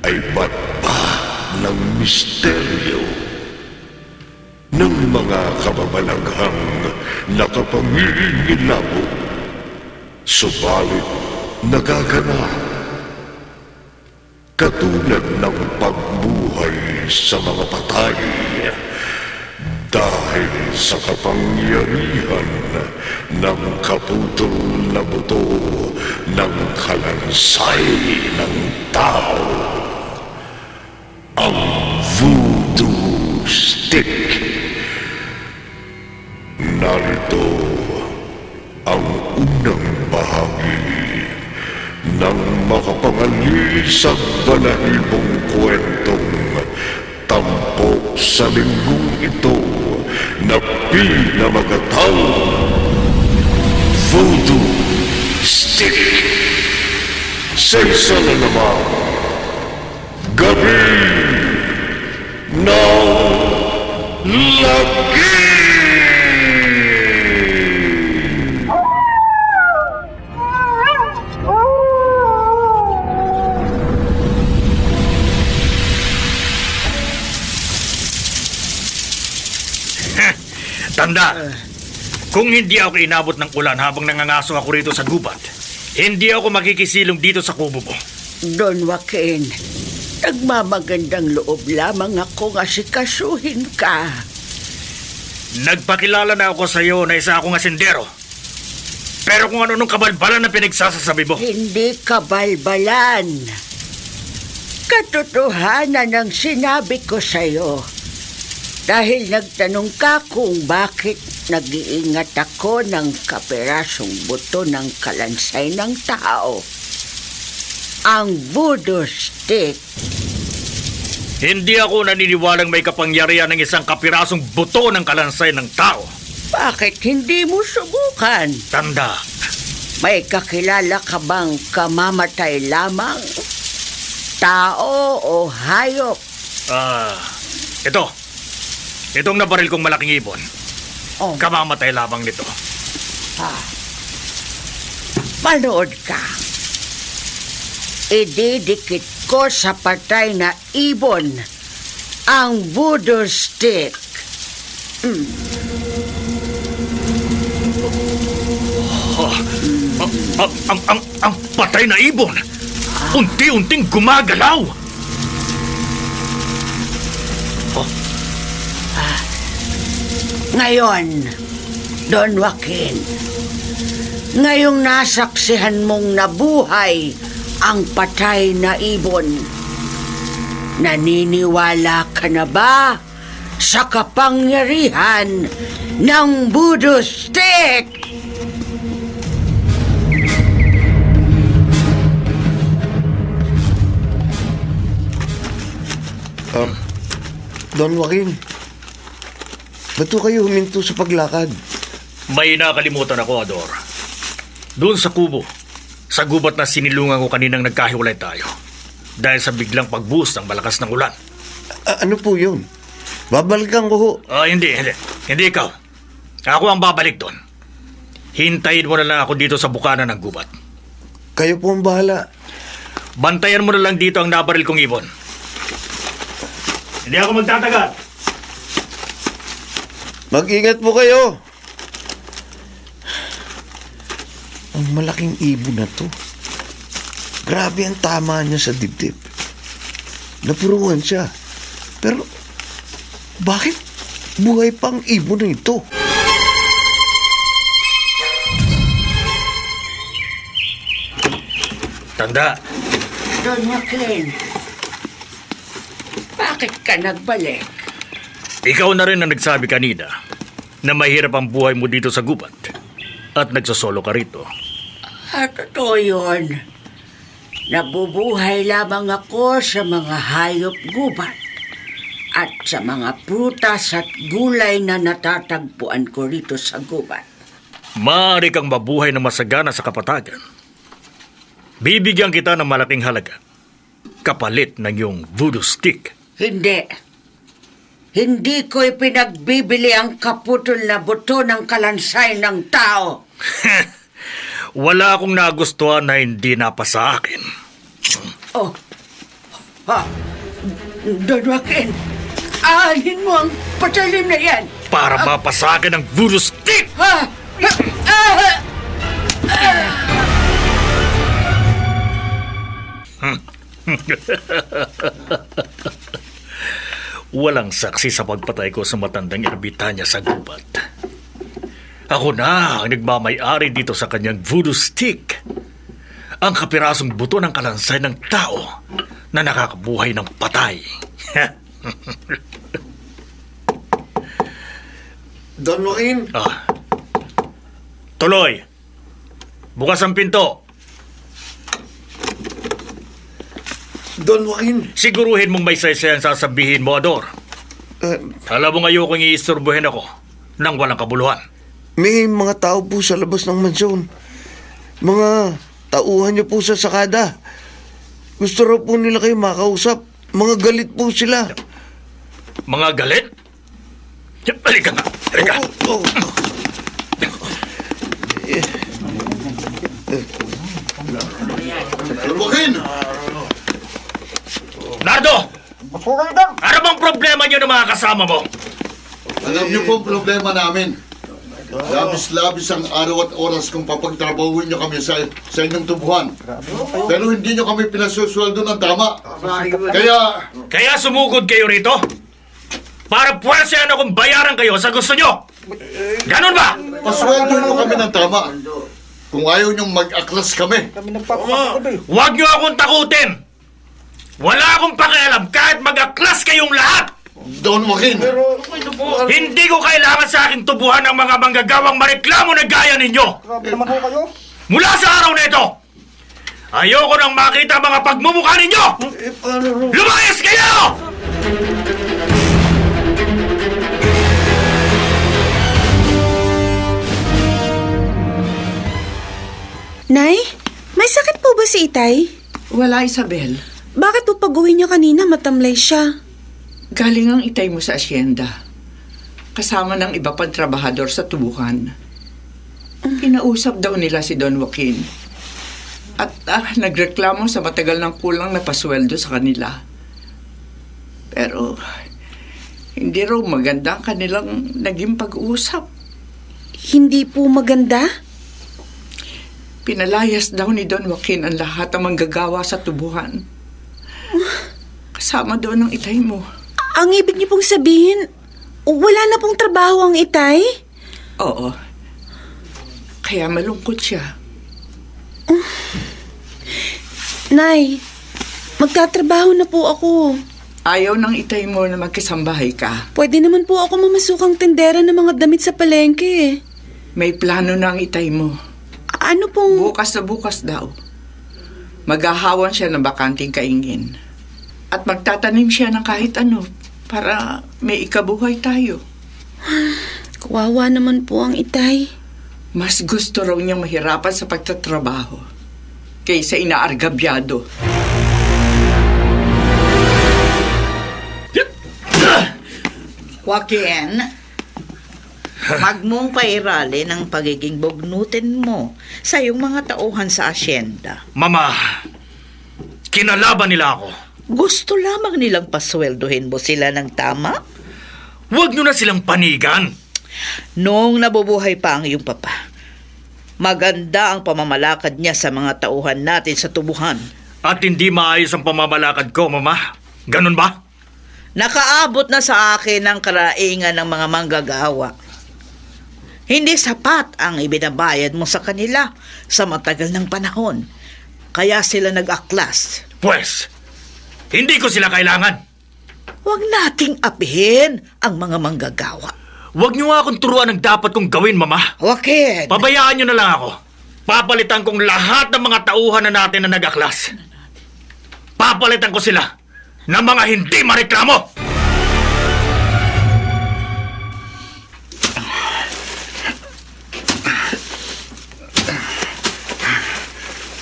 ay ba't pa ng misteryo ng mga kababalaghang nakapangingilabo, subalit nagaganap katulad ng pagbuhay sa mga patay dahil sa kapangyarihan ng kaputol na buto ng kalansay ng tao, ang voodoo stick. Narito ang unang bahagi ng makapanganisang balahibong kwentong tampok sa linggong ito na pinamagatang Voodoo Stick. Sa isa na naman, Gabi ng Lagi! Tanda, kung hindi ako inabot ng ulan habang nangangaso ako rito sa gubat, hindi ako makikisilong dito sa kubo mo. Don Joaquin, nagmamagandang loob lamang ako nga sikasuhin ka. Nagpakilala na ako sa iyo na isa akong asindero. Pero kung ano nung kabalbalan na pinagsasasabi mo. Hindi kabalbalan. Katotohanan ang sinabi ko sa iyo. Dahil nagtanong ka kung bakit nag-iingat ako ng kapirasong buto ng kalansay ng tao. Ang voodoo stick. Hindi ako naniniwalang may kapangyarihan ng isang kapirasong buto ng kalansay ng tao. Bakit hindi mo subukan? Tanda, May kakilala ka bang kamamatay lamang? Tao o hayop? Itong nabaril kong malaking ibon. Oh. Kamamatay lamang nito. Manood ka. Ididikit ko sa patay na ibon ang voodoo stick. Ang patay na ibon, unti-unting gumagalaw. Ngayon, Don Joaquin, ngayong nasaksihan mong nabuhay ang patay na ibon, naniniwala ka na ba sa kapangyarihan ng voodoo stick? Don Joaquin, ba't kayo huminto sa paglakad? May nakalimutan ako, Ador. Doon sa kubo, sa gubat na sinilungan ko kaninang nagkahiwalay tayo. Dahil sa biglang pagbuhos ng malakas ng ulan. Ano po yun? Babalikan ko ho. Hindi. Hindi ikaw. Ako ang babalik doon. Hintayin mo na lang ako dito sa bukana ng gubat. Kayo po ang bahala. Bantayan mo na lang dito ang nabaril kong ibon. Hindi ako magtatagal. Mag-ingat po kayo. Ang malaking ibon na to. Grabe ang tama niya sa dibdib. Napuruan siya. Pero, bakit buhay pang ibon na ito? Tanda, Don Joaquin, bakit ka nagbalik? ikaw na rin ang nagsabi kanina na mahirap ang buhay mo dito sa gubat at nagsosolo ka rito. Totoo yun. Nabubuhay lamang ako sa mga hayop gubat at sa mga prutas at gulay na natatagpuan ko rito sa gubat. Maaari kang mabuhay na masagana sa kapatagan. Bibigyan kita ng malaking halaga kapalit ng iyong voodoo stick. Hindi. Hindi ko ipinagbibili ang kaputol na buto ng kalansay ng tao. Wala akong nagustuhan na hindi napasa akin. Oh, Ha? Don Joaquin, aanin mo ang patalim na yan! Para mapasagan ng voodoo stick! Ha? Walang saksi sa pagpatay ko sa matandang erbitanya sa gubat. Ako na ang nagmamay-ari dito sa kanyang voodoo stick. Ang kapirasong buto ng kalansay ng tao na nakakabuhay ng patay. Don Joaquin, Tuloy! Bukas ang pinto. Don Joaquin, Siguruhin mong may saysayan sasabihin mo, Ador. Alam mo ngayokong iisturbuhin ako nang walang kabuluhan. may mga tao po sa labas ng mansyon. Mga tauhan niyo po sa sakada. Gusto raw po nila kayo makausap. Mga galit po sila. Mga galit? Halika nga, halika. Oh, oh. Joaquin! Nardo! Ano bang problema niyo ng mga kasama mo? Alam niyo po ang problema namin. Labis-labis ang araw at oras kung papagtrabahuin niyo kami sa inyong tubuhan. Pero hindi niyo kami pinasusueldo ng tama. Kaya sumugod kayo rito? Para puwersahan akong bayaran kayo sa gusto niyo? Ganon ba? Pasweldo niyo kami ng tama. Kung ayaw niyong mag-aklas kami. Huwag niyo akong takutin! Wala akong pakialam kahit mag-aklas kayong lahat! Don Joaquin! Hindi ko kailangan sa aking tubuhan ng mga manggagawang mareklamo na gaya ninyo! Mula sa araw na ito, ayoko nang makita ang mga pagmumukha ninyo! Lumayas kayo! Nay, may sakit po ba si Itay? Wala, Isabel. Bakit po pag-uwi niya kanina matamlay siya? Galing ang itay mo sa asyenda. Kasama ng iba pang trabahador sa tubuhan. Pinausap daw nila si Don Joaquin. At nagreklamo sa matagal ng kulang na pasweldo sa kanila. Pero hindi raw maganda ang kanilang naging pag-uusap. Hindi po maganda? Pinalayas daw ni Don Joaquin ang lahat ng manggagawa sa tubuhan. Kasama doon ng itay mo. Ang ibig niyo pong sabihin, wala na pong trabaho ang Itay? Oo. Kaya malungkot siya. Nay, magtatrabaho na po ako. Ayaw ng itay mo na magkasambahay ka. Pwede naman po ako mamasukang tendera ng mga damit sa palengke. May plano na ang itay mo. Ano pong... Bukas na bukas daw. Maghahawan siya ng bakanting kaingin. At magtatanim siya ng kahit ano para may ikabuhay tayo. Kawawa naman po ang Itay. Mas gusto raw niyang mahirapan sa pagtatrabaho kaysa inaargabyado. Joaquin, magmong pairali ng pagiging bugnutin mo sa iyong mga tauhan sa asyenda. Mama, kinalaban nila ako. Gusto lamang nilang pasweldohin mo sila ng tama? Huwag nyo na silang panigan. Noong nabubuhay pa ang iyong papa, maganda ang pamamalakad niya sa mga tauhan natin sa tubuhan. At hindi maayos ang pamamalakad ko, Mama. Ganun ba? Nakaabot na sa akin ang karaingan ng mga manggagawa. Hindi sapat ang ibinabayad mo sa kanila sa matagal ng panahon. Kaya sila nag-aklas. Pwes, hindi ko sila kailangan. Huwag nating apihin ang mga manggagawa. Huwag nyo nga akong turuan ng dapat kong gawin, Mama. Joaquin! Pabayaan nyo na lang ako. Papalitan kong lahat ng mga tauhan na natin na nag-aklas. Papalitan ko sila ng mga hindi mareklamo.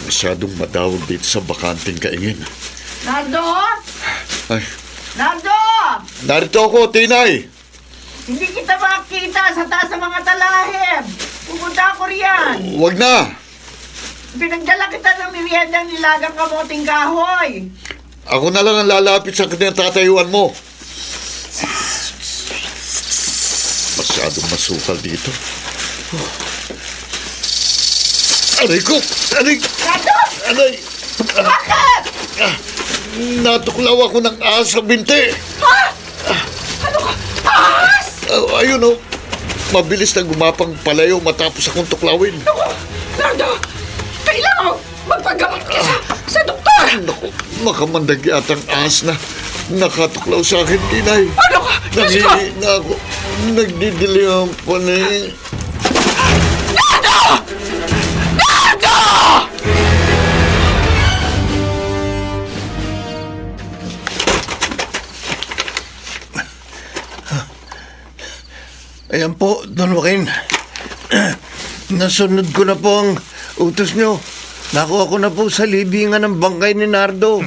Masyadong madawag dito sa bakanting kaingin. Nardo! Ay, Nardo! narito ako, Tinay! Hindi kita makita sa taas ng mga talahib. Pupunta ako riyan. Huwag na! Pinagdala kita ng merienda nilagang kamoting kahoy. Ako na lang ang lalapit sa kanyang tatayuan mo. Masyadong masukal dito. Aray ko! Aray! Aray! Bakit? Natuklaw ako ng ahas sa binti. Ha? Ano ka? Ahas? Ayun o. Mabilis na gumapang palayo matapos akong tuklawin. Nardo, kailangan magpagamot ka sa doktor. Naku, makamandag yatang ahas na nakatuklaw sa akin, Inay. Ano ka? Diyos ko! Nangihi na ako. Nagdidilim ang panay. Ayan po, Don Joaquin. Nasunod ko na po ang utos nyo. Nakuha ko na po sa libingan ng bangkay ni Nardo.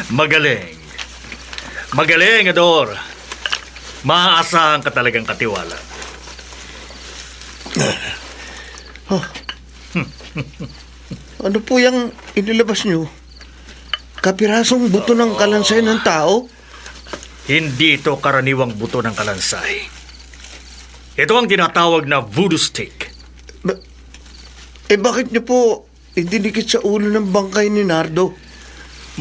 Magaling. Magaling, Ador. Maaasahan ka talagang katiwala. Ano po yung inilabas nyo? Kapirasong buto ng kalansay ng tao? Hindi ito karaniwang buto ng kalansay. Ito ang tinatawag na voodoo stick. Bakit nyo po idinikit sa ulo ng bangkay ni Nardo?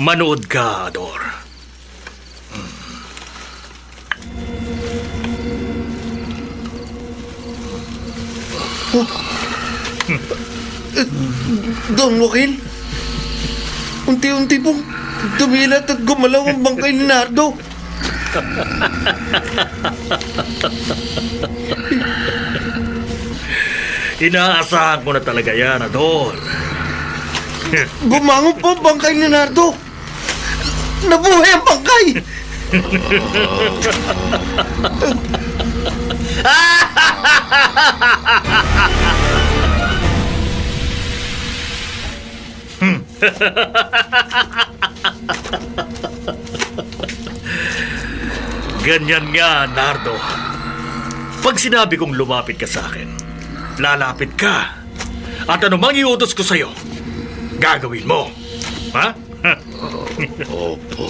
Manood ka, Ador. Don Joaquin, unti-unti pong dumilat at gumalaw ang bangkay ni Nardo. Inaasahan ko na talaga yan, Ador. Bumangon po ang bangkay ni Nardo. Nabuhay ang bangkay. Ganyan nga, Nardo. Pag sinabi kong lumapit ka sa akin, lalapit ka. At anumang iutos ko sa'yo, gagawin mo. Ha? Opo,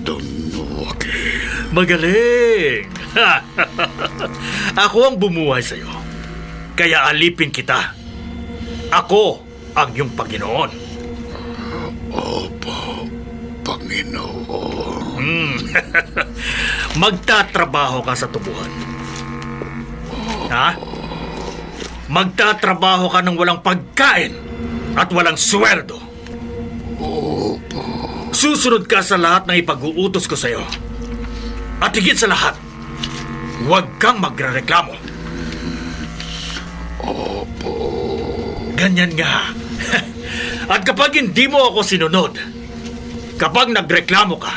Don Joaquin. Magaling. Ako ang bumuhay sa'yo. Kaya alipin kita. Ako ang iyong Panginoon. Opo, Panginoon. Magtatrabaho ka sa tubuhan. Ha? Magtatrabaho ka ng walang pagkain at walang sweldo. Susunod ka sa lahat ng ipag-uutos ko sa'yo. At higit sa lahat, huwag kang magrereklamo. Ganyan nga. At kapag hindi mo ako sinunod, kapag nagreklamo ka,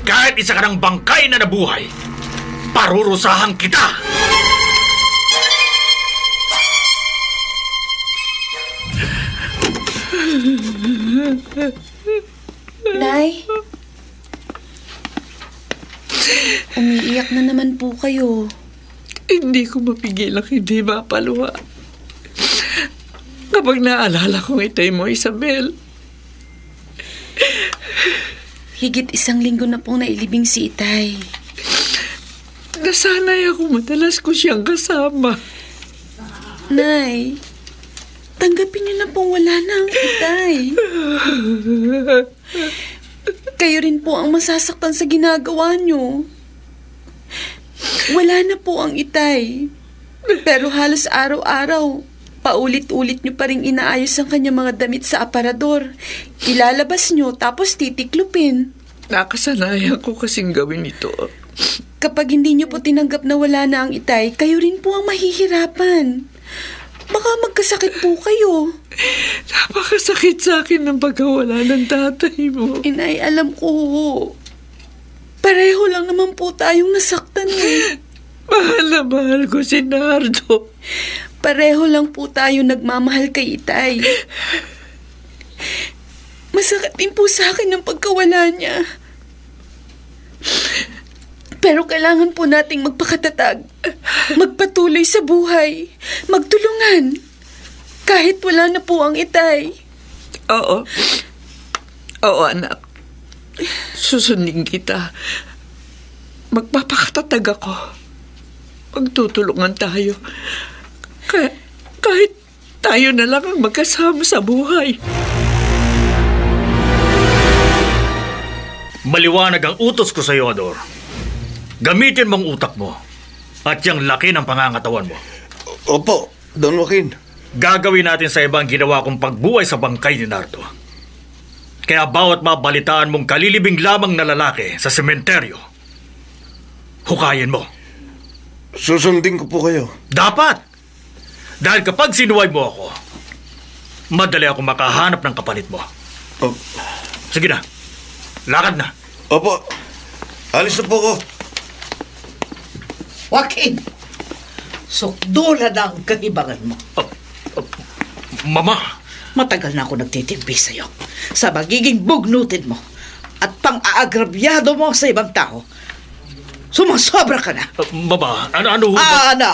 kahit isa ka ng bangkay na nabuhay, parurusahan kita! Nay, umiiyak na naman po kayo. Hindi ko mapigilang hindi mapaluha. Kapag naalala kong itay mo, Isabel. Higit 1 linggo na pong nailibing si Itay. Nasanay ako madalas ko siyang kasama. Nay, tanggapin niyo na pong wala na ang Itay. Kayo rin po ang masasaktan sa ginagawa niyo. Wala na po ang Itay. Pero halos araw-araw, paulit-ulit niyo pa rin inaayos ang kanyang mga damit sa aparador. Ilalabas niyo tapos titiklupin. Nakasanayan ko kasing gawin ito. Kapag hindi niyo po tinanggap na wala na ang Itay, kayo rin po ang mahihirapan. Baka magkasakit po kayo. Napakasakit sa akin ng pagkawala ng tatay mo. Inay, alam ko. Pareho lang naman po tayong nasaktan eh. Mahal na mahal ko si Nardo. Pareho lang po tayo nagmamahal kay Itay. Masakit din po sa akin ang pagkawala niya. Pero kailangan po nating magpakatatag. Magpatuloy sa buhay. Magtulungan. Kahit wala na po ang Itay. Oo. Oo, anak. Susundin kita. Magpapakatatag ako. Magtutulungan tayo. Kahit tayo na lang ang magkasama sa buhay. Maliwanag ang utos ko sa iyo, Ador. Gamitin mong utak mo at yung laki ng pangangatawan mo. Opo, Don Joaquin. Gagawin natin sa ibang ginawa kong pagbuhay sa bangkay ni Nardo. Kaya bawat mabalitaan mong kalilibing lamang na lalaki sa sementeryo, hukayin mo. Susundin ko po kayo. Dapat! Dahil kapag sinuway mo ako, madali ako makahanap ng kapalit mo. Oh, Sige na, lakad na. opo, alis na po ko. Joaquin, sukdulan ang kahibangan mo. Mama, Matagal na ako nagtitimpi sa'yo sa magiging bugnutin mo at pang-aagrabyado mo sa ibang tao. Sumasobra ka na. Mama, ano ba? Ana,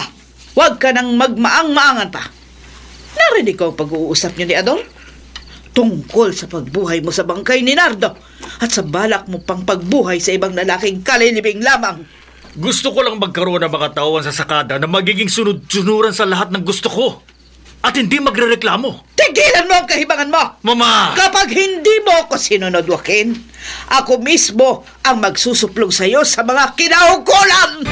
huwag ka nang magmaang-maangan pa. Narinig ko ang pag-uusap niyo ni Adol tungkol sa pagbuhay mo sa bangkay ni Nardo at sa balak mo pang pagbuhay sa ibang lalaking kalilibing lamang. Gusto ko lang magkaroon ng mga tauhan sa sakada na magiging sunod-sunuran sa lahat ng gusto ko at hindi magrereklamo. Tigilan mo ang kahibangan mo! Mama! Kapag hindi mo ako sinunod, Joaquin, ako mismo ang magsusuplong sa iyo sa mga kinaukulan!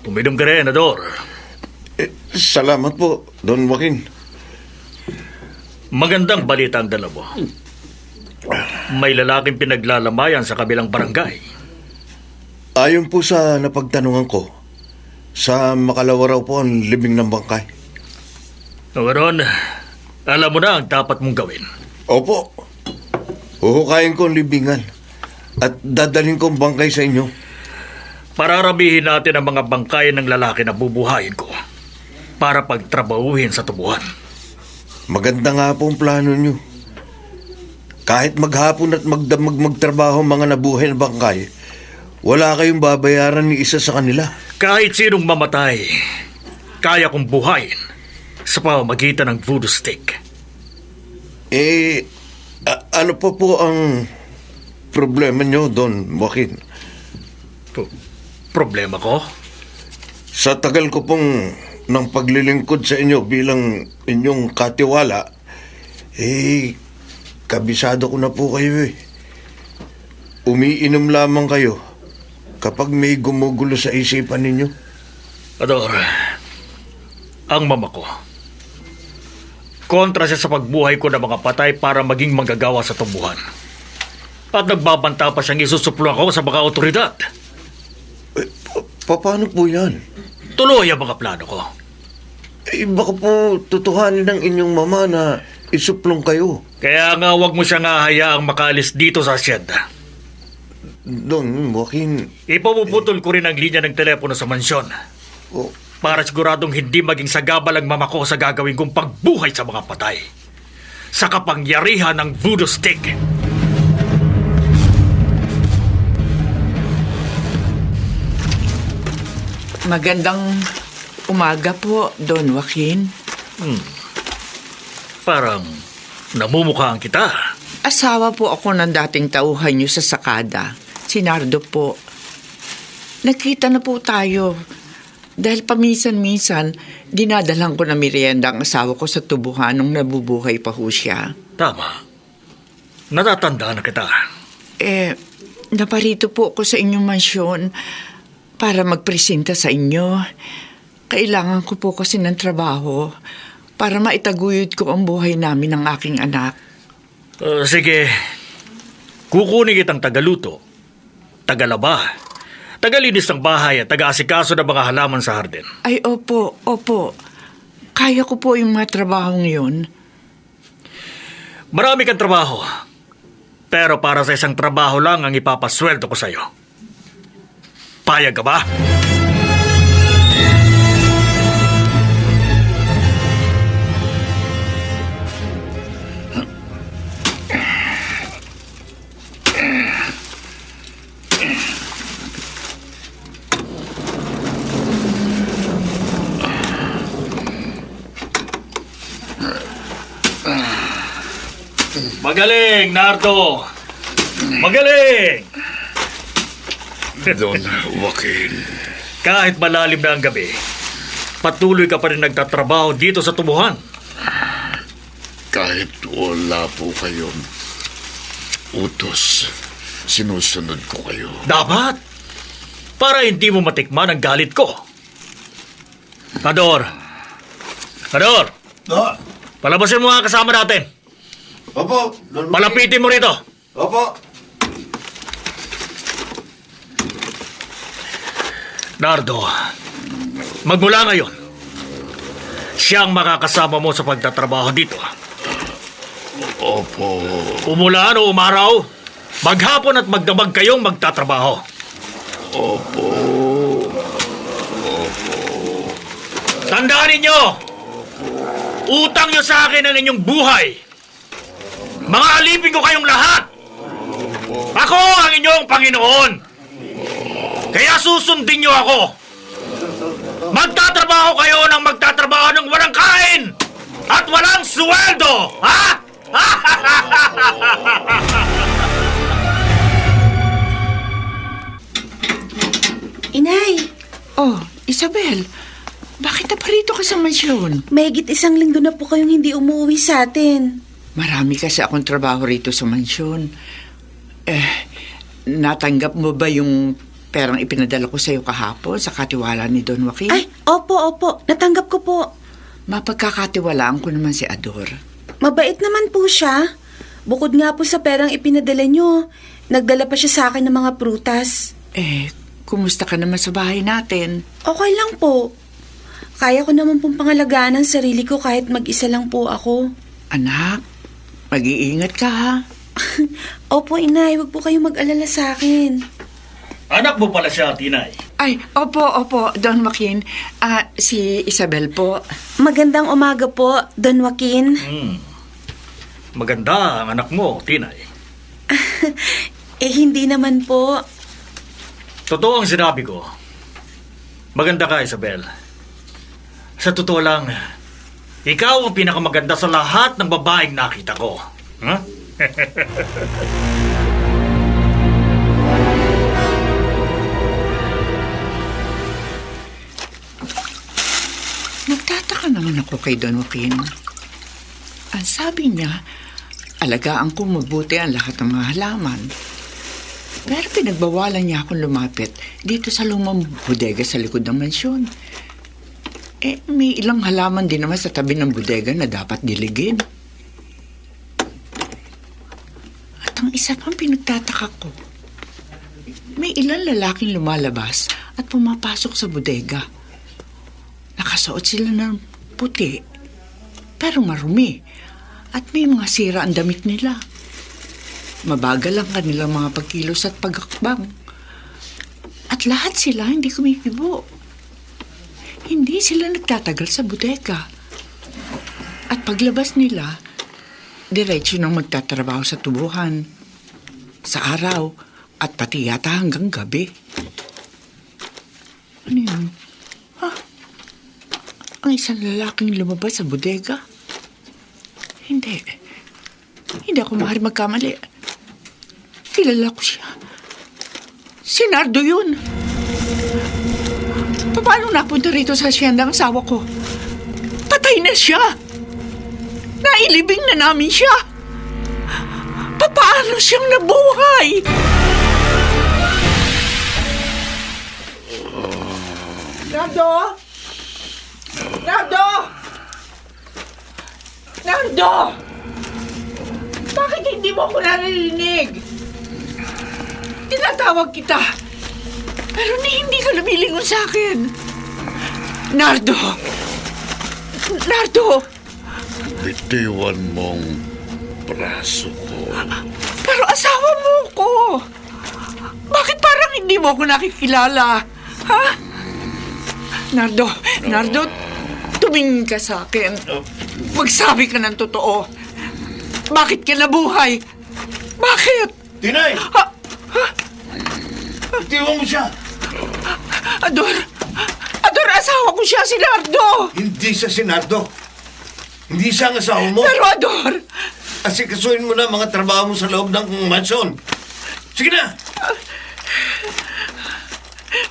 Uminom ka rin, Ador. Salamat po, Don Joaquin. Magandang balita ang dala mo. May lalaking pinaglalamayan sa kabilang barangay. Ayon po sa napagtanungan ko, sa Makalawa raw po ang libing ng bangkay. O ganoon, alam mo na ang dapat mong gawin. Opo, huhukayin ko ang libingan at dadalhin ko ang bangkay sa inyo. Pararabihin natin ang mga bangkay ng lalaki na bubuhayin ko para pagtrabahuhin sa tubuhan. Maganda nga po ang plano nyo. Kahit maghapon at magdamag magtrabaho ang mga nabuhay na bangkay, wala kayong babayaran ni isa sa kanila. Kahit sinong mamatay, kaya kong buhayin sa pamamagitan ng voodoo stick. Ano po ang problema nyo, Don Joaquin? Problema ko? Sa tagal ko pong ng paglilingkod sa inyo bilang inyong katiwala, kabisado ko na po kayo eh. Umiinom lamang kayo kapag may gumugulo sa isipan ninyo. Ador, ang mama ko, kontra siya sa pagbuhay ko ng mga patay para maging manggagawa sa tubuhan. At nagbabanta pa siyang isusuplo ako sa mga otoridad. Paano po yan? Tuloy ang mga plano ko. Baka po tutuhanin ng inyong mama na isuplong kayo. Kaya nga huwag mo siyang hahayaang makaalis dito sa asyenda. Don Joaquin, Ipapuputol ko rin ang linya ng telepono sa mansyon para siguradong hindi maging sagabal ang mama ko sa gagawin kong pagbuhay sa mga patay sa kapangyarihan ng voodoo stick. Magandang umaga po, Don Joaquin. Parang namumukhaan kita. Asawa po ako ng dating tauhan niyo sa sakada. Si Nardo po. Nakita na po tayo. Dahil paminsan-minsan, dinadalang ko na merienda ang asawa ko sa tubuhan nung nabubuhay pa ho siya. Tama. Natatanda na kita. Naparito po ako sa inyong mansyon para magpresenta sa inyo. Kailangan ko po kasi ng trabaho para maitaguyod ko ang buhay namin ng aking anak. Sige. Kukunin kitang tagaluto, tagalaba, tagalinis ng bahay at taga-asikaso ng mga halaman sa hardin. Ay, opo. Kaya ko po yung mga trabahong yun. Marami kang trabaho. Pero para sa isang trabaho lang ang ipapasweldo ko sa'yo. Payag ka ba? Magaling, Nardo! Magaling! Don Joaquin. Kahit malalim na ang gabi, patuloy ka pa rin nagtatrabaho dito sa tubuhan. Kahit wala po kayong utos, sinusunod ko kayo. Dapat! Para hindi mo matikman ang galit ko. Ador! Ador! Palabasin mo nga kasama natin. Opo. Palapitin mo rito. Opo. Nardo, magmula ngayon, siyang makakasama mo sa pagtatrabaho dito. Opo. Umulan o umaraw, maghapon at magdamag kayong magtatrabaho. Opo. Tandaan ninyo, utang nyo sa akin ang inyong buhay. Mga alipin ko kayong lahat. Ako ang inyong Panginoon. Kaya susundin nyo ako. Magtatrabaho kayo ng magtatrabaho ng walang kain at walang sweldo. Ha? Inay, Oh, Isabel, bakit na parito ka sa mansyon? mahigit 1 linggo na po kayong hindi umuwi sa atin. Marami kasi akong trabaho rito sa mansyon. Natanggap mo ba yung perang ipinadala ko sa'yo kahapon sa katiwala ni Don Joaquin? Ay, opo. Natanggap ko po. Mapagkakatiwalaan ko naman si Ador. Mabait naman po siya. Bukod nga po sa perang ipinadala nyo, nagdala pa siya sa akin ng mga prutas. Kumusta ka naman sa bahay natin? Okay lang po. Kaya ko naman pong pangalagaan ang sarili ko kahit mag-isa lang po ako. Anak, mag-iingat ka ha. Opo, inay, huwag po kayong mag-alala sa akin. Anak mo pala siya, Tinay. Ay, opo, Don Joaquin. Si Isabel po. Magandang umaga po, Don Joaquin. Maganda ang anak mo, Tinay. Hindi naman po. Totoo ang sinabi ko. Maganda ka, Isabel. Sa totoo lang, ikaw ang pinakamaganda sa lahat ng babaeng nakita ko. Huh? Nagtataka naman ako kay Don Joaquin. Ang sabi niya, alagaan ko mabuti ang lahat ng mga halaman. Pero pinagbawalan niya akong lumapit dito sa lumang bodega sa likod ng mansyon. May ilang halaman din naman sa tabi ng bodega na dapat diligin. At ang isa pang pinagtataka ko, may ilang lalaking lumalabas at pumapasok sa bodega. Nakasuot sila ng puti, pero marumi, at may mga sira ang damit nila. Mabagal ang kanilang mga pagkilos at pagakbang. At lahat sila hindi kumikibo. Hindi sila nagtatagal sa bodega. At paglabas nila, diretso nang magtatrabaho sa tubuhan, sa araw, at pati yata hanggang gabi. Ano yun? Ang isang lalaking lumabas sa bodega? Hindi ako maaari magkamali. Kilala ko siya. Si Nardo yun. Paano napunta rito sa asyenda ang asawa ko? Patay na siya. Nailibing na namin siya. Paano siyang nabuhay? Nardo! Nardo! Nardo! Bakit hindi mo ako naririnig? Tinatawag kita. Pero hindi ka lumilingon sa akin. Nardo! Nardo! Bitiwan mong braso ko. Pero asawa mo ko. Bakit parang hindi mo ako nakikilala? Ha? Nardo, tumingin ka sa akin. Magsabi ka ng totoo. Bakit ka nabuhay? Bakit? Tinay! Itiwan mo siya! Ador, asawa ko siya, si Nardo! Hindi siya si Nardo. Hindi siya ang asawa mo. Pero Ador, asikasuhin mo na mga trabaho mo sa loob ng mansyon. Sige na!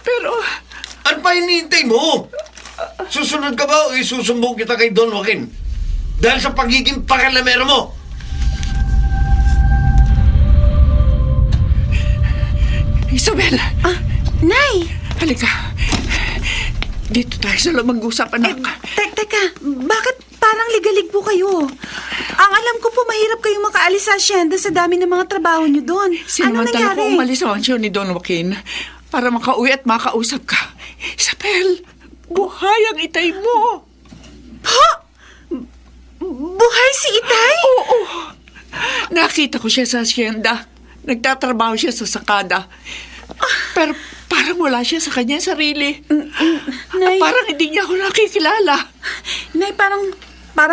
Pero, Ano pa hinihintay mo? Susunod ka ba o isusumbong kita kay Don Joaquin? Dahil sa pagiging pakalamero mo. Isabel, Nay! halika. Dito tayo sa loob mag-usap, anak. Teka, bakit parang ligalig po kayo? Ang alam ko po, mahirap kayong makaalis sa asyenda sa dami ng mga trabaho nyo doon. Ano Sinamantala ko nangyari? umalis sa mansyon ni Don Joaquin para makauwi at makausap ka. Isabel, buhay ang itay mo. Ha? Buhay si Itay? Oo. Nakita ko siya sa asyenda. Nagtatrabaho siya sa sakada. Pero parang wala siya sa kanya sarili. Nay, Parang hindi niya ako nakikilala. Nay, parang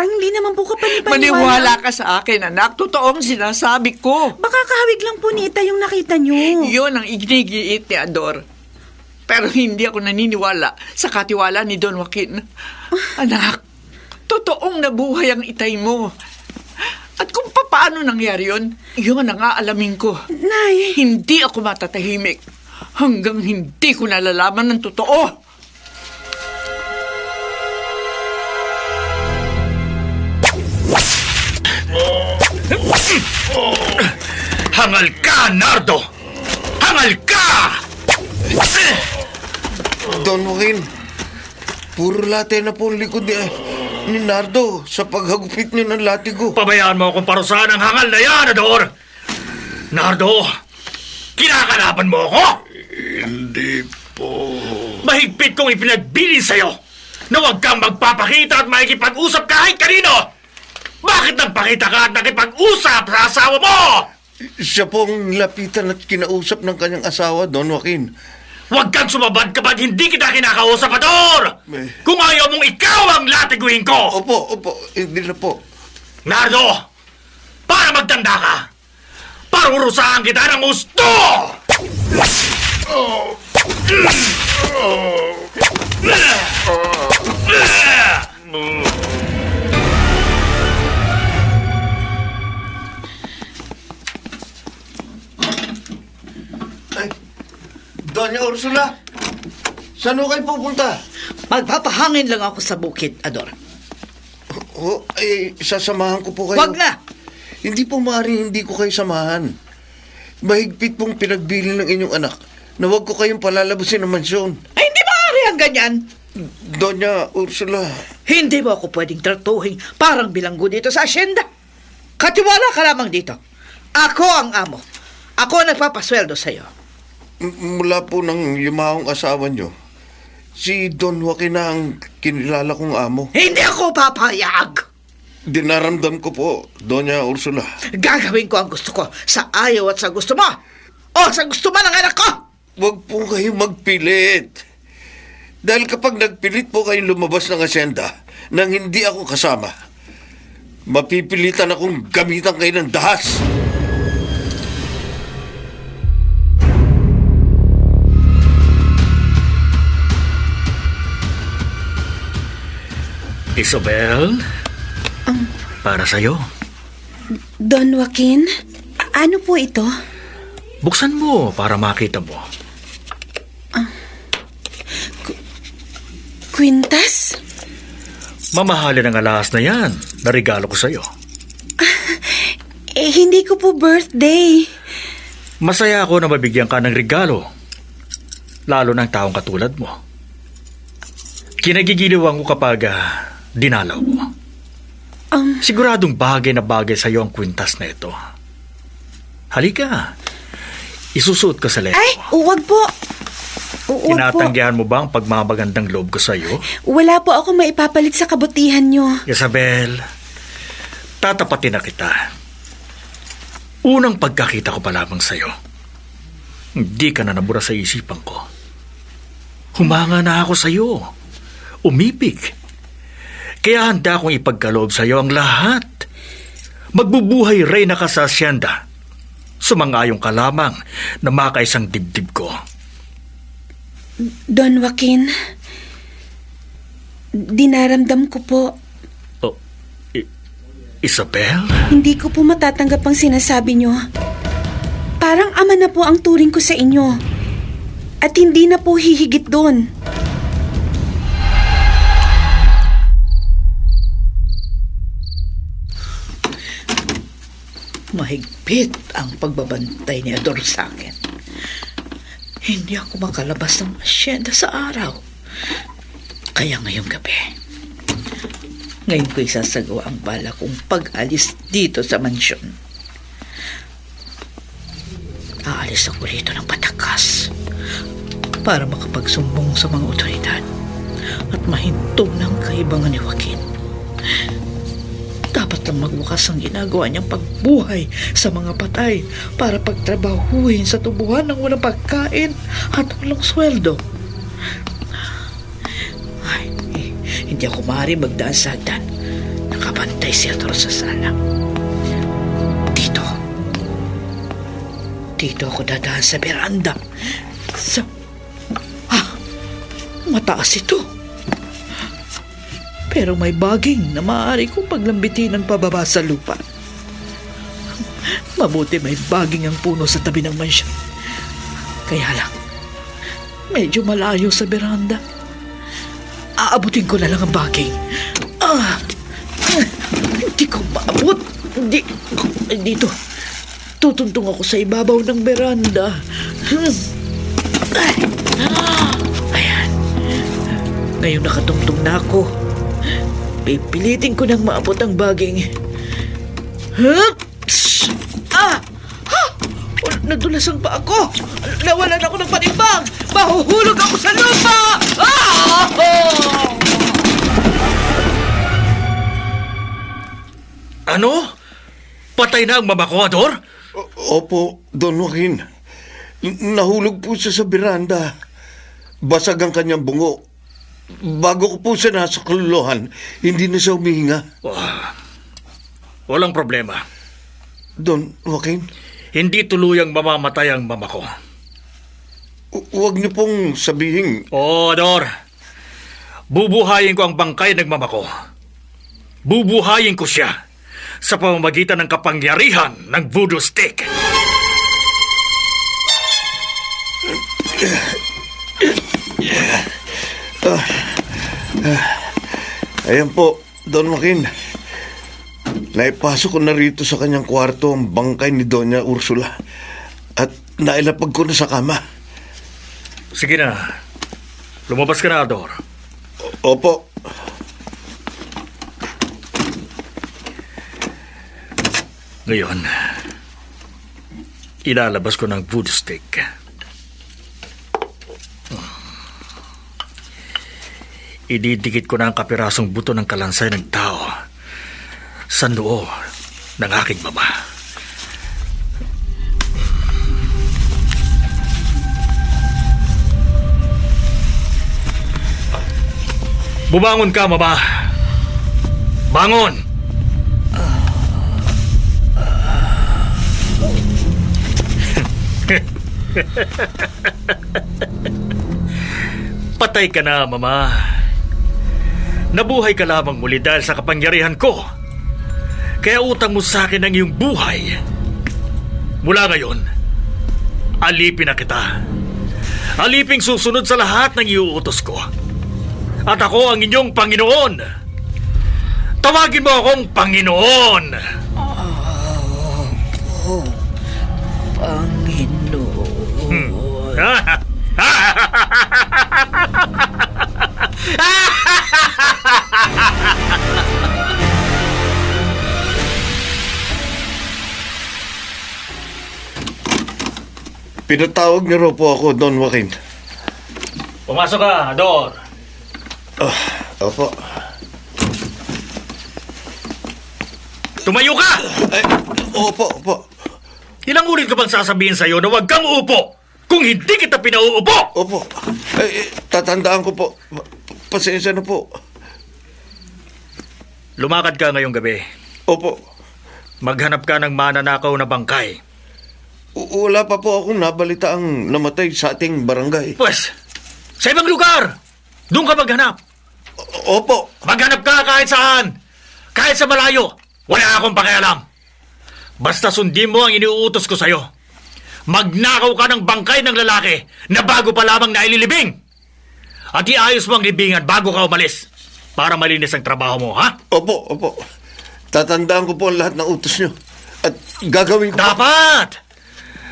hindi naman po kapaniwala. Maniwala ka sa akin, anak. Totoo ang sinasabi ko. Baka kahawig lang po ni Itay yung nakita nyo. Yun ang ignigiit ni Ador. Pero hindi ako naniniwala sa katiwala ni Don Joaquin. Anak, totoong nabuhay ang itay mo. At kung paano nangyari yun, yun ang aalamin ko. Nay, Hindi ako matatahimik hanggang hindi ko nalalaman ng totoo. Hangal ka, Nardo! Hangal ka! Don Joaquin, puro late na po ang likod ni Nardo sa paghagupit niyo ng latigo. Pabayaan mo akong parusahan ng hangal na yan, Ador! Nardo, kinakalaban mo ako? Hindi po. Mahigpit kong ipinagbili sa'yo na huwag kang magpapakita at makikipag-usap kahit kanino! Bakit nagpakita ka at nakipag-usap sa asawa mo? Siya pong lapitan at kinausap ng kanyang asawa, Don Joaquin. Huwag kang sumabad kapag hindi kita kinakausap, Ador! Kung ayaw mong ikaw ang latiguin ko! Opo, hindi na po. Nardo, para magtanda ka, parurusahan kita ng gusto! Ay, Doña Ursula, saan ho kayo pupunta? Magpapahangin lang ako sa bukid, Ador. Sasamahan ko po kayo. Huwag na! Hindi po maaaring hindi ko kayo samahan. Mahigpit pong pinagbili ng inyong anak na huwag ko kayong palalabasin ng mansyon. Ay, hindi maaari ang ganyan. Doña Ursula, Hindi mo ako pwedeng tratuhin parang bilanggo dito sa asyenda. Katiwala ka lamang dito. Ako ang amo. Ako ang nagpapasweldo sa'yo. mula po ng yumahong asawa nyo, si Don Joaquin na ang kinilala kong amo. Hindi ako papayag. Dinaramdam ko po, Doña Ursula. Gagawin ko ang gusto ko sa ayaw at sa gusto mo. O sa gusto mo ng anak ko. Huwag po kayong magpilit. Dahil kapag nagpilit po kayong lumabas ng asyenda nang hindi ako kasama, mapipilitan akong gamitan kayo ng dahas. Isabel, para sa'yo. Don Joaquin, ano po ito? Buksan mo para makita mo. Quintas? Mamahalin ang alahas na yan na regalo ko sa'yo. Hindi ko po birthday. Masaya ako na mabigyan ka ng regalo, lalo ng taong katulad mo. Kinagigiliwan ko kapag dinalaw mo. Siguradong bagay na bagay sa'yo ang kwintas na ito. Halika, isusuot ko sa leto Ay, mo. huwag po. Huwag po. Tinatanggihan mo ba ang pagmamagandang loob ko sa'yo? Wala po ako maipapalit sa kabutihan nyo. Isabel, tatapatin na kita. Unang pagkakita ko pa lamang sa'yo, hindi ka na nabura sa isipan ko. Humanga na ako sa'yo. Umibig. Kaya handa akong ipagkaloob sa'yo ang lahat. Magbubuhay reyna ka sa asyenda. Sumangayong ka lamang na makaisang dibdib ko. Don Joaquin, dinaramdam ko po. Oh, Isabel? Hindi ko po matatanggap ang sinasabi nyo. Parang ama na po ang turing ko sa inyo. At hindi na po hihigit doon. Mahigpit ang pagbabantay ni Ador sa akin. Hindi ako makalabas ng asyenda sa araw. Kaya ngayong gabi, ngayon ko isasagawa ang bala kong pag-alis dito sa mansyon. Aalis ako rito ng patakas para makapagsumbong sa mga otoridad at mahinto ng kaibangan ni Joaquin. Dapat lang magbukas ang ginagawa niyang pagbuhay sa mga patay para pagtrabahuhin sa tubuhan ng walang pagkain at walang sweldo. Ay, hindi ako maaari magdaan sa hagdan. Nakabantay si Ador sa sala. Dito ako dadaan sa beranda. Mataas ito. Pero may baging na maaari kong paglambitinan pababa sa lupa. Mabuti may baging ang puno sa tabi ng mansyon. Kaya lang, medyo malayo sa beranda. Aabutin ko na lang ang baging. Hindi ko maabot. Dito. Tutuntong ako sa ibabaw ng beranda. Ayan. Ngayon nakatungtong na ako. Pipilitin ko nang maabot ang baging. Nadulas ang paa ko. Nawalan ako ng panimbang. Mahuhulog ako sa lupa. Ano? Patay na ang mama ko, Ador? Opo, Don Joaquin. Nahulog po siya sa beranda. Basag ang kanyang bungo. Bago ko po siya nasa kaluluhan, hindi na siya humihinga. Walang problema. Don Joaquin, Hindi tuluyang mamamatay ang mama ko. huwag niyo pong sabihin. Oo, Ador. Bubuhayin ko ang bangkay ng mama ko. Bubuhayin ko siya sa pamamagitan ng kapangyarihan ng voodoo stick. Ayan po, Don Joaquin. Naipasok ko na rito sa kanyang kwarto ang bangkay ni Doña Ursula at nailapag ko na sa kama. Sige na. Lumabas ka na, Ador. Opo. Ngayon, ilalabas ko ng voodoo stick. Ididikit ko na ang kapirasong buto ng kalansay ng tao sa noo ng aking mama. Bumangon ka, mama. Bangon! Patay ka na, mama. Nabuhay ka lamang muli dahil sa kapangyarihan ko. Kaya utang mo sa akin ang iyong buhay. Mula ngayon, alipin na kita. Aliping susunod sa lahat ng iuutos ko. At ako ang inyong Panginoon. Tawagin mo akong Panginoon. Panginoon. Pinatawag niyo raw po ako, Don Joaquin. Pumasok ka, Ador. Opo. Tumayo ka! Opo. Ilang ulit ko bang sasabihin sa'yo na huwag kang uupo kung hindi kita pinauupo? Opo. Tatandaan ko po. Pasensya na po. Lumakad ka ngayong gabi. Opo. Maghanap ka ng mananakaw na bangkay. Wala pa po akong nabalita ang namatay sa ating barangay. Pues, sa ibang lugar, doon ka maghanap. Opo. Maghanap ka kahit saan. Kahit sa malayo. Wala akong pakialam. Basta sundin mo ang iniuutos ko sa'yo. Magnakaw ka ng bangkay ng lalaki na bago pa lamang naililibing. At iayos mo ang libingan bago ka umalis para malinis ang trabaho mo, ha? Opo. Tatandaan ko po ang lahat ng utos nyo. At gagawin ko... Dapat!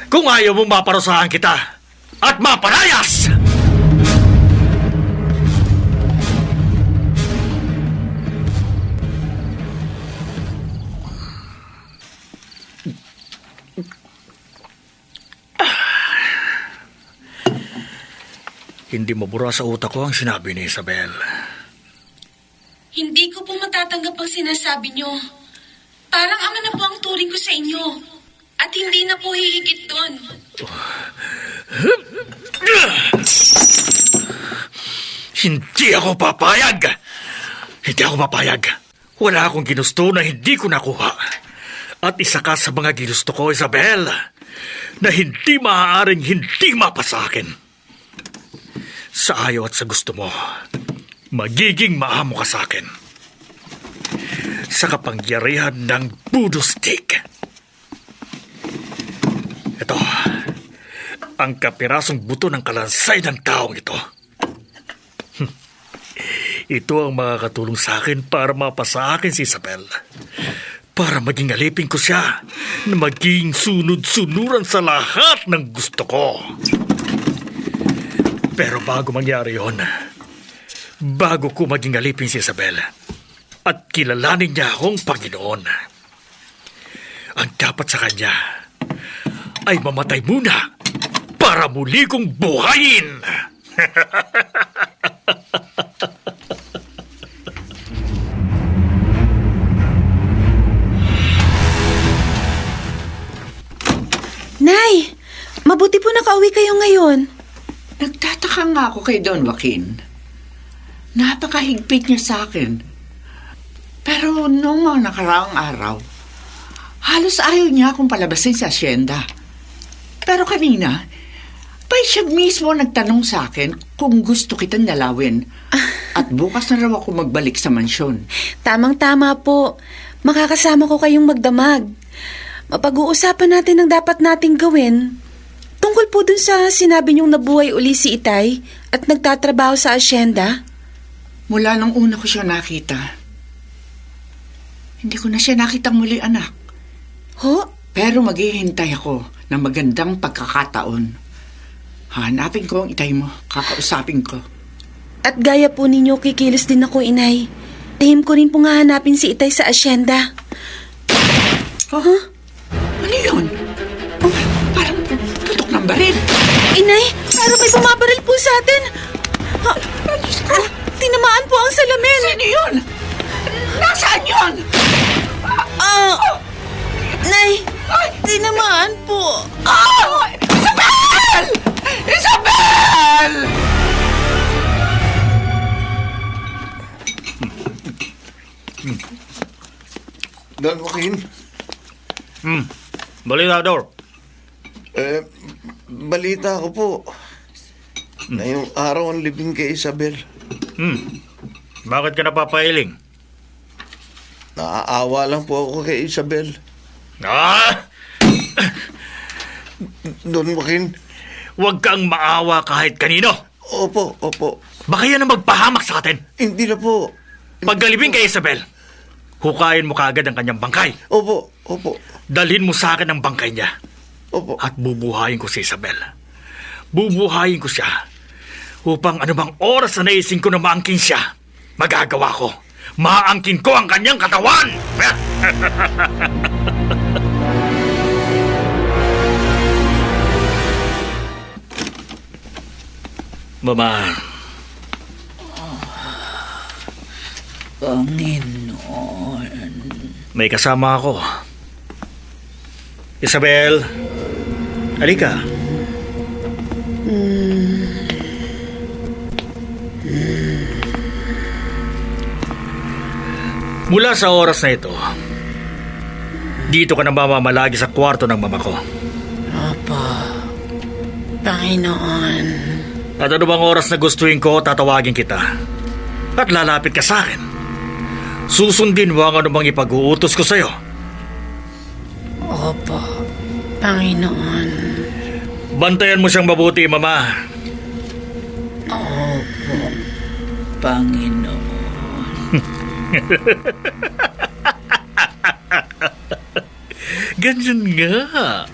Kung ayaw mo maparusahan kita at maparayas! Hindi mabura sa utak ko ang sinabi ni Isabel. Hindi ko po matatanggap ang sinasabi nyo. Parang ama na po ang turing ko sa inyo. At hindi na po hihigit doon. Hindi ako papayag! Hindi ako papayag. Wala akong ginusto na hindi ko nakuha. At isa ka sa mga ginusto ko, Isabel, na hindi maaaring hindi mapasa akin. Sa ayaw at sa gusto mo, magiging maamo ka sa akin. Sa kapangyarihan ng voodoo stick. Ito, ang kapirasong buto ng kalansay ng taong ito. Ito ang makakatulong sa akin para mapasa akin si Isabel. Para maging alipin ko siya na maging sunod-sunuran sa lahat ng gusto ko. Pero bago mangyari yon, bago ko maging alipin si Isabel at kilalanin niya akong Panginoon, ang dapat sa kanya ay mamatay muna para muli kong buhayin. Nay, mabuti po nakauwi kayo ngayon. Nagtataka nga ako kay Don Joaquin. Napakahigpit niya sa akin. Pero noong mga nakaraang araw, halos ayaw niya akong palabasin sa asyenda. Pero kanina, siya mismo nagtanong sa akin kung gusto kitang dalawin. At bukas na raw ako magbalik sa mansyon. Tamang-tama po. Makakasama ko kayong magdamag. Mapag-uusapan natin ang dapat nating gawin. Tungkol po dun sa sinabi niyong nabuhay uli si Itay at nagtatrabaho sa asyenda. Mula nung una ko siya nakita, hindi ko na siya nakitang muli, anak. Ho? Pero maghihintay ako ng magandang pagkakataon. Hanapin ko ang Itay mo, kakausapin ko. At gaya po ninyo, kikilos din ako, Inay. Tahim ko rin po nga hanapin si Itay sa asyenda. Huh? Ano yun? Oh, parang putok ng baril. Inay, parang may bumabaril po sa atin. Tinamaan po ang salamin. Sino yun? Nasaan yun? Nay, tinamaan po. Isabel! Isabel! Don Joaquin, Balitador. balita ko po. Ngayong araw ang libing kay Isabel. Bakit ka napapailing? Naaawa lang po ako kay Isabel. Don Joaquin. Huwag kang maawa kahit kanino. Opo. Baka yan ang magpahamak sa atin. Hindi na po. Paggalibing kay Isabel, hukayin mo kaagad ang kanyang bangkay. Opo. Dalhin mo sa akin ang bangkay niya. Opo. At bubuhayin ko si Isabel. Bubuhayin ko siya upang anumang oras na naising ko na maangkin siya, magagawa ko. Maangkin ko ang kanyang katawan! Mama. Panginoon. May kasama ako. Isabel, halika. Mula sa oras na ito, dito ka na mamamalagi sa kwarto ng mama ko. Opo, Panginoon. At ano bang oras na gustuin ko, tatawagin kita. At lalapit ka sa akin. Susundin mo ang anumang ipag-uutos ko sa'yo. Opo, Panginoon. Bantayan mo siyang mabuti, Mama. Panginoon. Ganyan nga.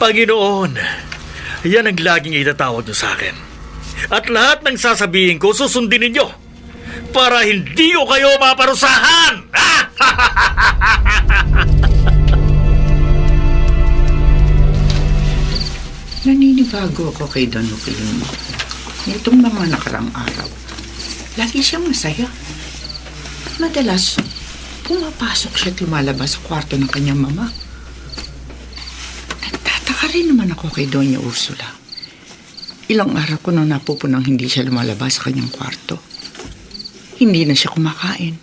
Panginoon, yan ang laging itatawag niyo sa akin. At lahat ng sasabihin ko, susundin ninyo para hindi ko kayo maparusahan. Naninibago ako kay Don Joaquin. Nitong mga nakarang araw, lagi siyang masaya. Madalas, pumapasok siya at lumalabas sa kwarto ng kanyang mama. Nagtataka rin naman ako kay Doña Ursula. Ilang araw ko nang napupunang hindi siya lumalabas sa kanyang kwarto. Hindi na siya kumakain.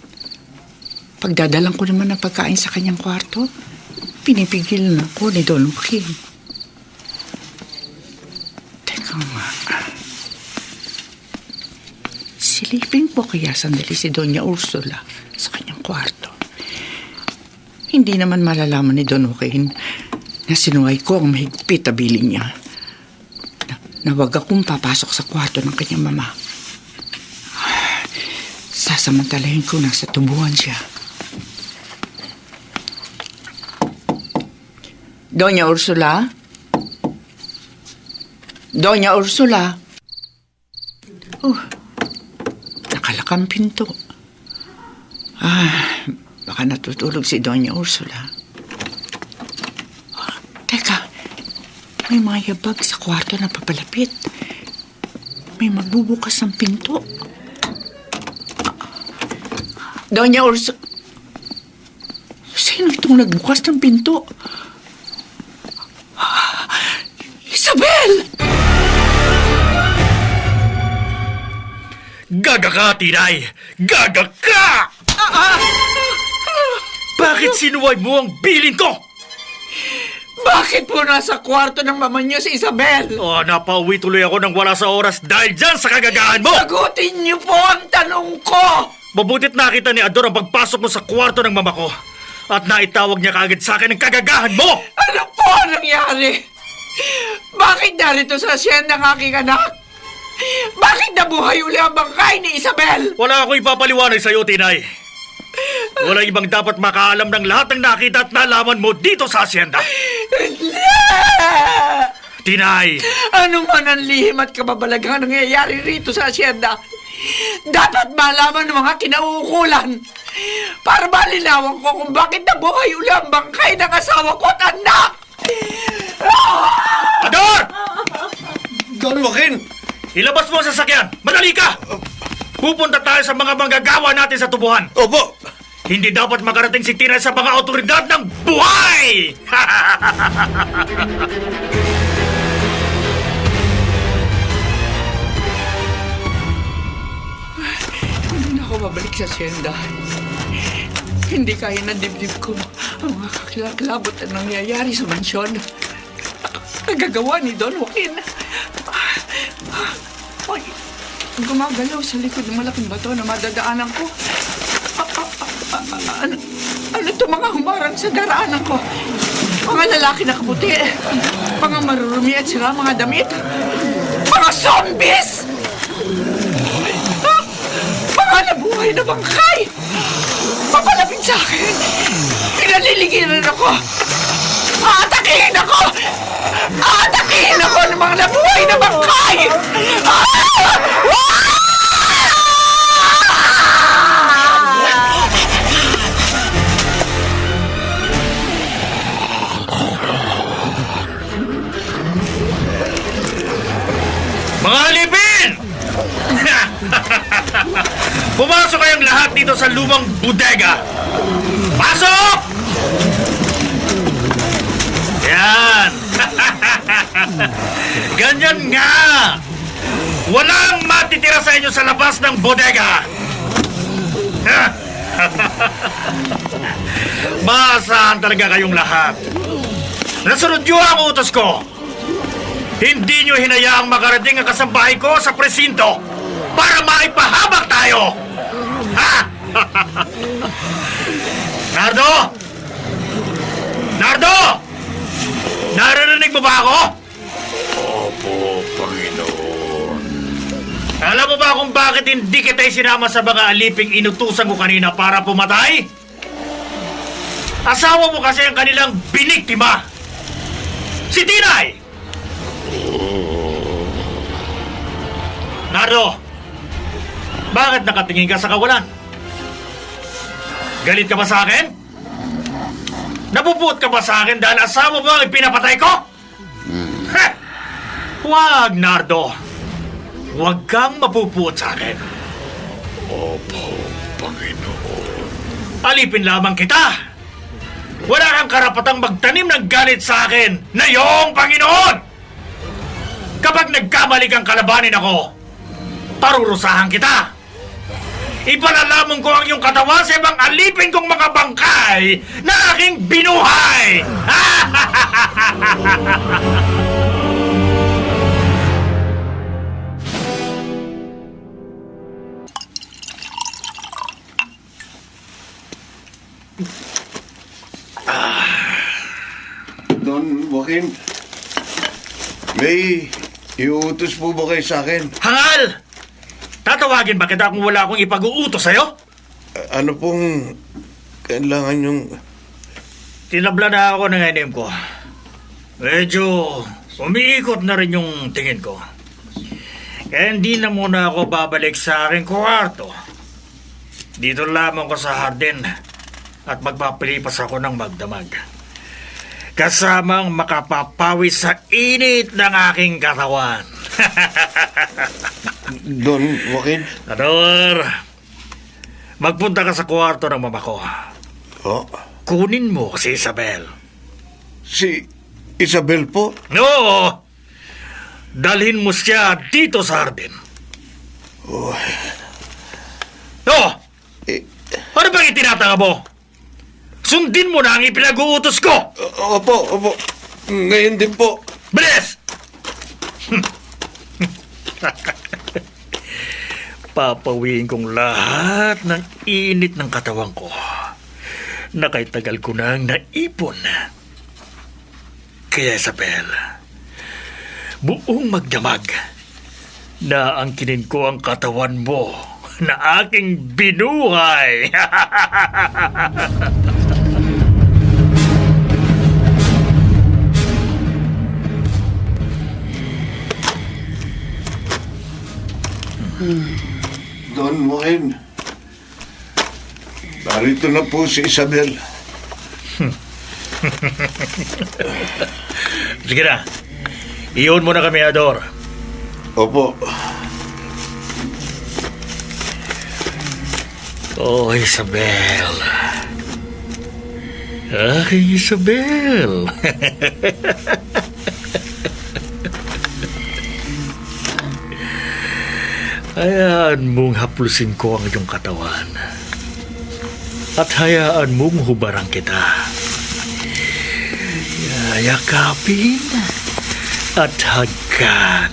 Pagdadalang ko naman ng pagkain sa kanyang kwarto, pinipigil na ako ni Don Joaquin. Teka nga. Silipin po kaya sandali si Doña Ursula sa kanyang kwarto. Hindi naman malalaman ni Don Joaquin na sinuway ko ang mahigpit na biling niya. Na wag akong papasok sa kwarto ng kanyang mama. Sasamantalahin ko na sa tubuhan siya. Doña Ursula? Doña Ursula? Oh, nakalakang pinto. Baka natutulog si Doña Ursula. Teka, may mga yabag sa kwarto na papalapit. May magbubukas ng pinto. Doña Ursula, sino itong nagbukas ng pinto? Isabel! Gaga ka, Tinay! Gaga ka! Bakit sinuway mo ang bilin ko? Bakit po nasa kwarto ng mama niyo si Isabel? Napauwi tuloy ako nang wala sa oras dahil dyan sa kagagahan mo! Sagutin niyo po ang tanong ko! Mabutit nakita ni Ador ang pagpasok mo sa kwarto ng mama ko at naitawag niya kaagad sa akin ang kagagahan mo! Ano po ang nangyari? Bakit narito sa asyenda ng aking anak? Bakit nabuhay uli ang bangkay ni Isabel? Wala akong ipapaliwanag sa'yo, Tinay. Wala ibang dapat makaalam ng lahat ng nakita at nalaman mo dito sa asyenda. Tinay! Ano man ang lihim at kababalaghang nangyayari rito sa asyenda, dapat malaman ng mga kinauukulan para malinawan ko kung bakit nabuhay uli ang bangkay ng asawa ko at anak! Ador! Don Joaquin! Ilabas mo ang sasakyan! Madali ka! Pupunta tayo sa mga manggagawa natin sa tubuhan. Opo! Hindi dapat makarating si Tinay sa mga otoridad ng buhay! Hindi na ako babalik sa asyenda. Hindi kaya ng dibdib ko ang mga kakilakilabot na nangyayari sa mansyon. Nagagawa ni Don Joaquin. Ay, gumagalaw sa likod ng malaking bato na madadaanan ko. Ano to mga humarang sa daraanan ko? Mga lalaki na kaputi. Mga marurumi at sira mga damit. Mga zombies! Mga nabuhay na bangkay! Papalapit sa akin! Pinaliligiran ako! Aatakihin ako! Aatakihin ako ng mga nabuhay na bangkay! Mga alipin! Pumasok kayong lahat dito sa lumang bodega! Pasok! Yan! Ganyan nga! Walang matitira sa inyo sa labas ng bodega! Maasahan talaga kayong lahat. Nasunod niyo ang utos ko. Hindi niyo hinayaang makarating ang kasambahay ko sa presinto para maipahabag tayo! Ha? Nardo! Nardo! Naririnig mo ba ako? Opo, Panginoon. Alam mo ba kung bakit hindi kita sinama sa mga aliping inutusan ko kanina para pumatay? Asawa mo kasi ang kanilang biniktima. Si Tinay! Nardo, bakit nakatingin ka sa kawalan? Galit ka ba sa akin? Napupuot ka ba sa akin dahil asawa mo ang ipinapatay ko? Heh! Huwag, Nardo. Huwag kang mapupuot sa akin. Opo, Panginoon. Alipin lamang kita. Wala kang karapatang magtanim ng galit sa akin na iyong Panginoon. Kapag nagkamali kang kalabanin ako, parurusahan kita. Ipalalamon ko ang iyong katawan sa ibang alipin kong mga bangkay na aking binuhay! Don Joaquin, may iutos po ba kayo sa akin? Hangal! Tatawagin ba kita kung wala akong ipag-uutos sa'yo? Ano pong kailangan yung... Tinabla na ako ng inim ko. Medyo umiikot na rin yung tingin ko. Kaya hindi na muna ako babalik sa aking kwarto. Dito lamang ko sa hardin at magpapilipas ako ng magdamag. Kasamang makapapawi sa init ng aking katawan. Don Joaquin? Ador, magpunta ka sa kwarto ng mama ko. Oh, Kunin mo si Isabel. si Isabel po? No! Dalhin mo siya dito sa hardin. Oh, No! eh, Ano bang itinatanga mo? Sundin mo na ang ipinag-uutos ko! opo. Ngayon din po. Bilis! Papawiin kong lahat ng init ng katawan ko na kahit tagal ko nang naipon. Kaya Isabel, buong magdamag na angkinin ko ang katawan mo na aking binuhay. Don Joaquin, narito na po si Isabel. Sige na, iyon mo na kami, Ador. Opo. Oh, Isabel. Aking Isabel. Hayaan mong haplusin ko ang iyong katawan. At hayaan mong hubarang kita. Yayakapin at hagkan.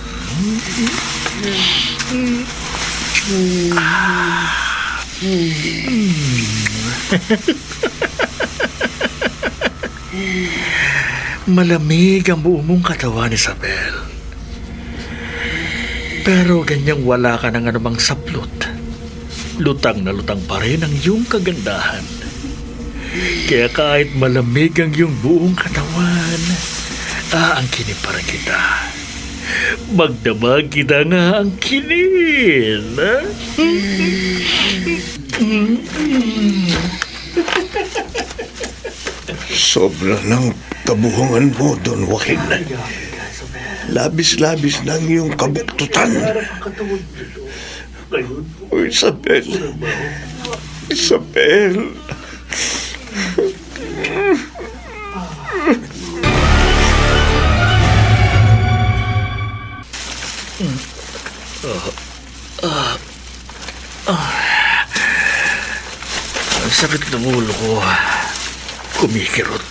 Malamig ang buong mong katawan, Isabel. Pero ganyang wala ka ng anumang saplot. Lutang na lutang pa rin ang iyong kagandahan. Kaya kahit malamig ang iyong buong katawan, aangkinin pa rin kita. Magdamag kita nga ang kinin. Sobra ng kabuhungan mo, Don Joaquin. Labis-labis lang yung kabuktutan. Oh, Isabel. Isabel. Ang sakit ng ulo ko. Kumikirot.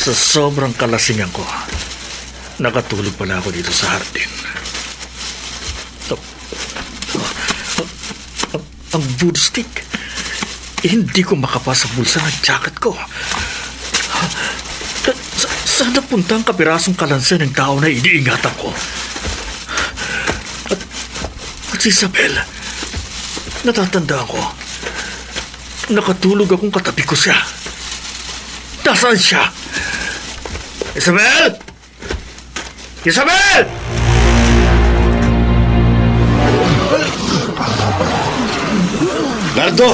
Sa sobrang kalasingan ko, nakatulog pala ako dito sa hardin. ang voodoo stick. Hindi ko makapasa bulsa ng jacket ko. Saan napunta ang kapirasong kalansay ng tao na iniingatan ko? At si Isabel, natatandaan ko, nakatulog akong katabi ko siya. Nasaan siya? Isabel! Isabel! Nardo!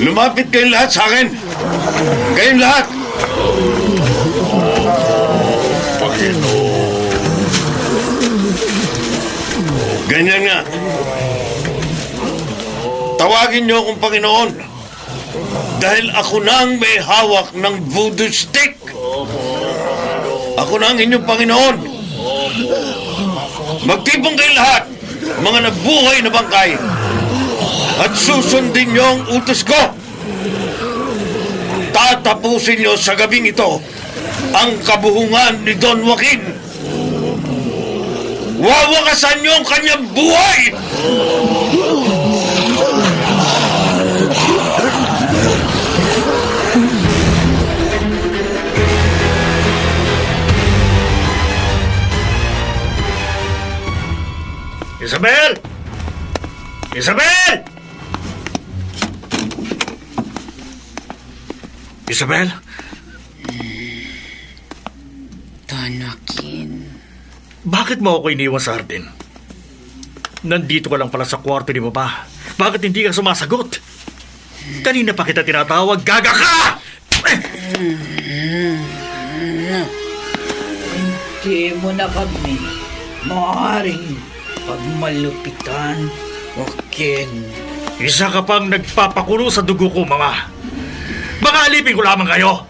Lumapit kayong lahat sa akin! Kayong lahat! Ganyan nga. Tawagin niyo akong Panginoon. Dahil ako na ang may hawak ng voodoo stick. Ako na ang inyong Panginoon. Magtipong kayo lahat, mga nabuhay na bangkay. At susundin niyo ang utos ko. Tatapusin niyo sa gabing ito ang kabuhungan ni Don Joaquin. Wawakasan niyo ang kanyang buhay! Isabel! Isabel! Isabel? Don Joaquin. Bakit mo ako iniwan sa hardin? Nandito ka lang pala sa kwarto ni Papa. Bakit hindi ka sumasagot? Kanina pa kita tinatawag, gaga ka! Hindi mo na kami maaaring pagmalupitan, Joaquin. Isa ka pang nagpapakulo sa dugo ko, Mama. Mga alipin ko lamang kayo.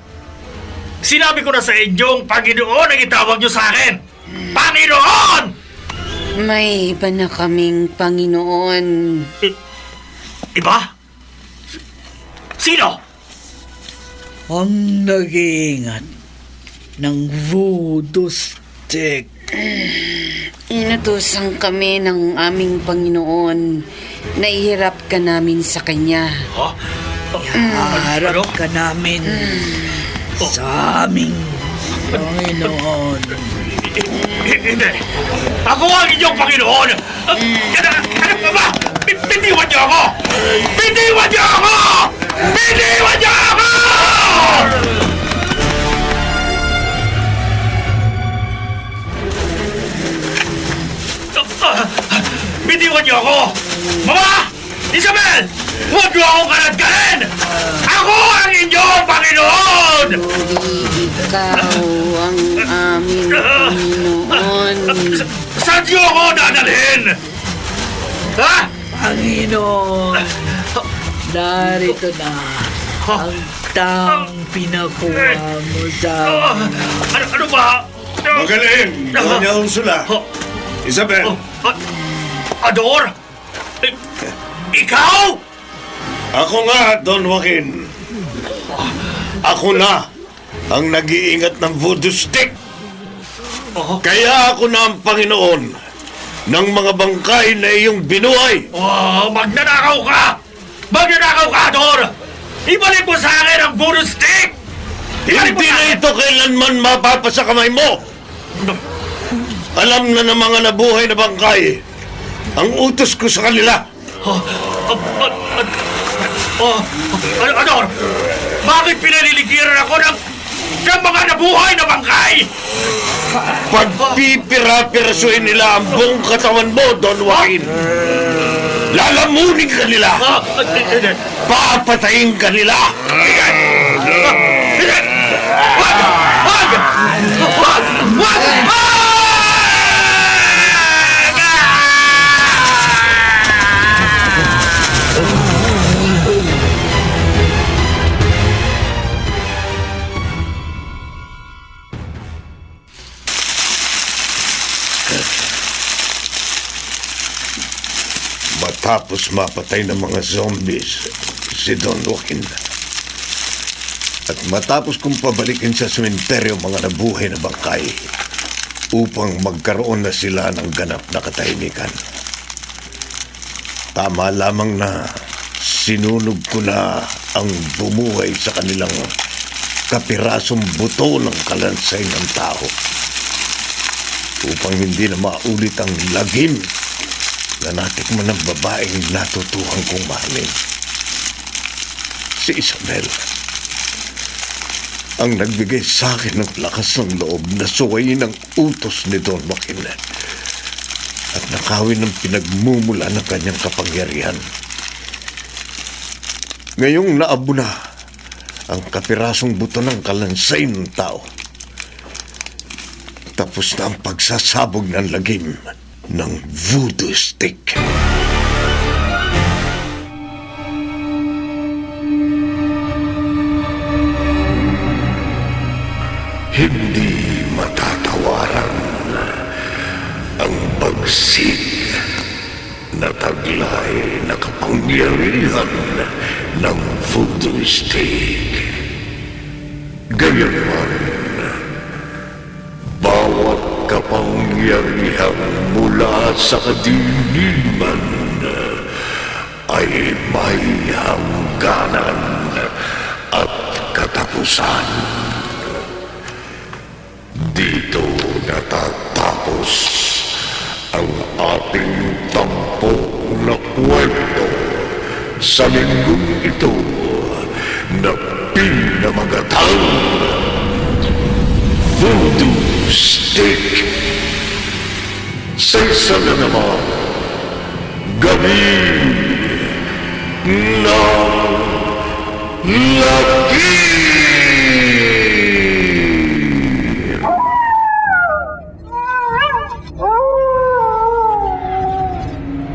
Sinabi ko na sa inyong Panginoon ang itawag niyo sa akin. Panginoon! May iba na kaming Panginoon. Iba? Sino? Ang nag-iingat ng voodoo stick. Inutusan kami ng aming Panginoon. Naihirap ka namin sa Kanya. Huh? Harap ka namin sa aming Panginoon. Hindi. Ako ang inyong Panginoon. Ano pa ba? Bitiwan niyo ako! Bitiwan niyo ako! Bitiwan niyo ako! Bitiwan niyo ako! Mama! Isabel! Huwag niyo akong kaladkarin! Ako ang inyong Panginoon! Ikaw ang aming Panginoon. Saan niyo ako dadalhin? Ha? Panginoon, narito na ang taong pinakuha mo sa amin. Ano ba? Magaling! Doon niya Ursula. Isabel, Ador? Ikaw? ako nga, Don Joaquin. Ako na ang nag-iingat ng voodoo stick. Kaya ako na ang Panginoon ng mga bangkay na iyong binuhay. Magnanakaw ka! Magnanakaw ka, Ador! Ibalik mo sa akin ang voodoo stick! Hindi na ito kailanman mapapasa kamay mo. Alam na ng mga nabuhay na bangkay ang utos ko sa kanila. Ador! Bakit pinaliligiran ako ng mga nabuhay na bangkay? Pagpipira-pirasuhin nila ang buong katawan mo, Don Joaquin. Lalamunin ka nila. Papatayin ka nila. Matapos mapatay ng mga zombies si Don Joaquin at matapos kong pabalikin sa sementeryo mga nabuhay na bangkay upang magkaroon na sila ng ganap na katahimikan, Tama lamang na sinunog ko na ang bumuhay sa kanilang kapirasong buto ng kalansay ng tao upang hindi na maulit ang lagim na natikman ng babaeng natutuhan kong mahalin. Si Isabel ang nagbigay sa akin ng lakas ng loob na suwayin ang utos ni Don Joaquin at nakawin ng pinagmumula ng kanyang kapangyarihan. Ngayong naabo na ang kapirasong buto ng kalansay ng tao, tapos na ang pagsasabog ng lagim ng voodoo stick. Hindi matatawaran ang bagsit na taglay na kapangyarihan ng voodoo stick. Gayunman, bawat kapangyarihan mula sa kadiliman ay may hangganan at katapusan. Dito natatapos ang ating tampok na kwento sa linggong ito na pinamagatang Voodoo Stick. Sa isa na naman, gabi ng lagi!